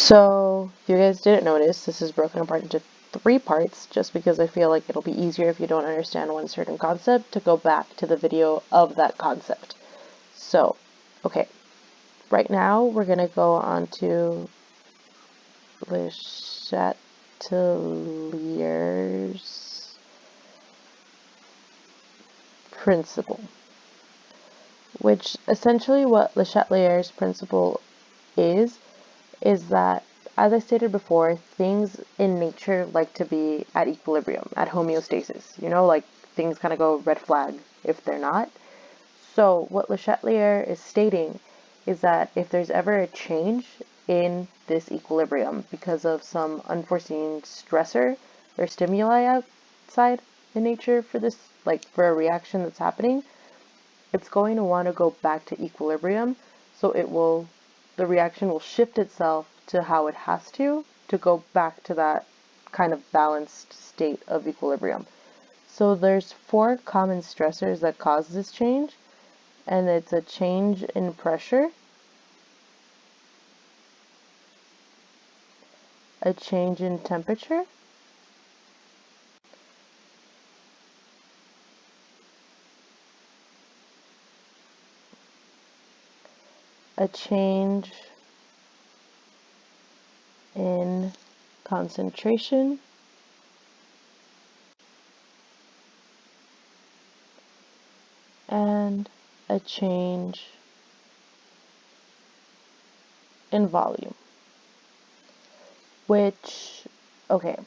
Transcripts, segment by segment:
So, if you guys didn't notice, this is broken apart into 3 parts just because I feel like it'll be easier if you don't understand one certain concept to go back to the video of that concept. So, okay, right now we're going to go on to Le Chatelier's principle, which essentially what Le Chatelier's principle is that, as I stated before, things in nature like to be at equilibrium, at homeostasis. You know, like things kind of go red flag if they're not. So what Le Chatelier is stating is that if there's ever a change in this equilibrium because of some unforeseen stressor or stimuli outside in nature for this, like for a reaction that's happening, it's going to want to go back to equilibrium. So the reaction will shift itself to how it has to go back to that kind of balanced state of equilibrium. So there's 4 common stressors that cause this change, and it's a change in pressure, a change in temperature, a change in concentration, and a change in volume. Which, okay,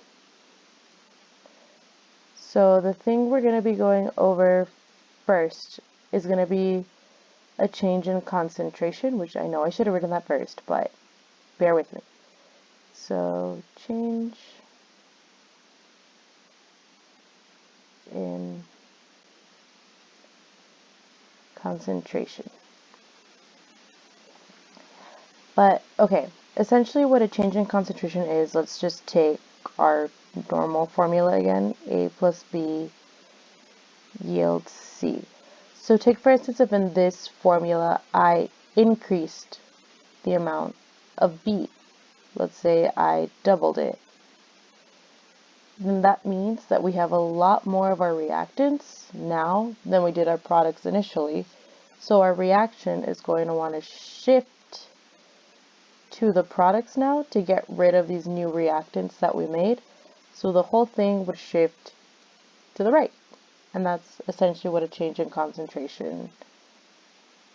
so the thing we're going to be going over first is going to be a change in concentration, which I know I should have written that first, but bear with me. So, change in concentration. But, okay, essentially what a change in concentration is, let's just take our normal formula again. A plus B yields C. So take, for instance, if in this formula I increased the amount of B, let's say I doubled it, then that means that we have a lot more of our reactants now than we did our products initially. So our reaction is going to want to shift to the products now to get rid of these new reactants that we made. So the whole thing would shift to the right. And that's essentially what a change in concentration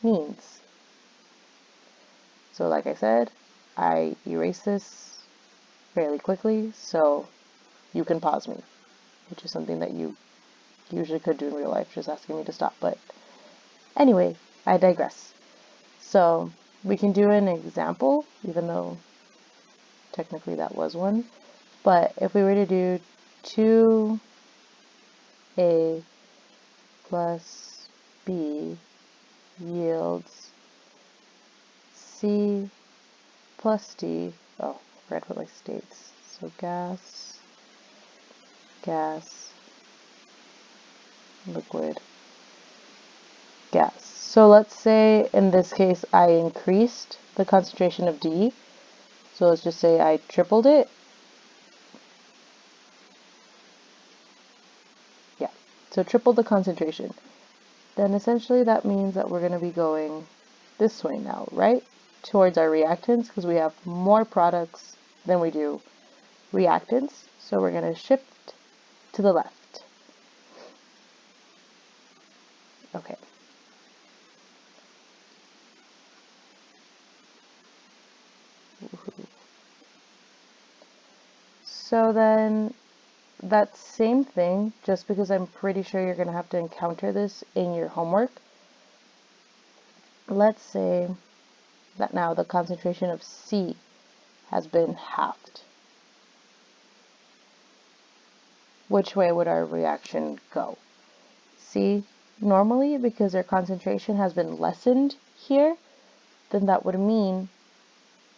means. So like I said, I erase this fairly quickly, so you can pause me, which is something that you usually could do in real life, just asking me to stop. But anyway, I digress. So we can do an example, even though technically that was one. But if we were to do 2A plus B yields C plus D, oh, I forgot what my states. So gas, liquid, gas. So let's say in this case I increased the concentration of D. So let's just say I tripled it. Yeah, so tripled the concentration. Then essentially that means that we're going to be going this way now, right? Towards our reactants, because we have more products than we do reactants. So we're going to shift to the left. Okay. So then that same thing, just because I'm pretty sure you're going to have to encounter this in your homework, let's say that now the concentration of C has been halved. Which way would our reaction go? See, normally because our concentration has been lessened here, then that would mean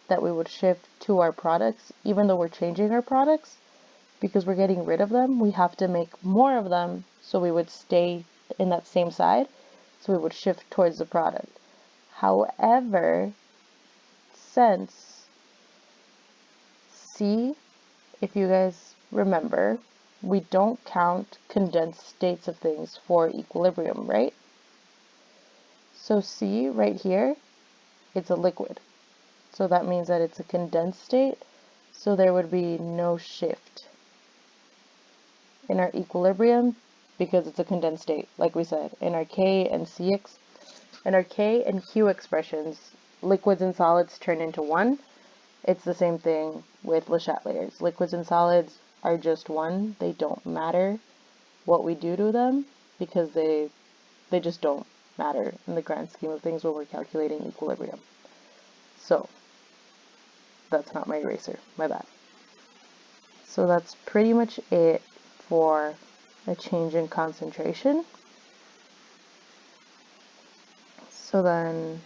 that we would shift to our products, even though we're changing our products, because we're getting rid of them, we have to make more of them, so we would stay in that same side, so we would shift towards the product. However, since C, if you guys remember, we don't count condensed states of things for equilibrium, right? So C right here, it's a liquid. So that means that it's a condensed state, so there would be no shift in our equilibrium because it's a condensed state, like we said. In our K and Q expressions, liquids and solids turn into one. It's the same thing with Le Chateliers. Liquids and solids are just one. They don't matter what we do to them because they just don't matter in the grand scheme of things when we're calculating equilibrium. So that's not my eraser, my bad. So that's pretty much it for a change in concentration. So then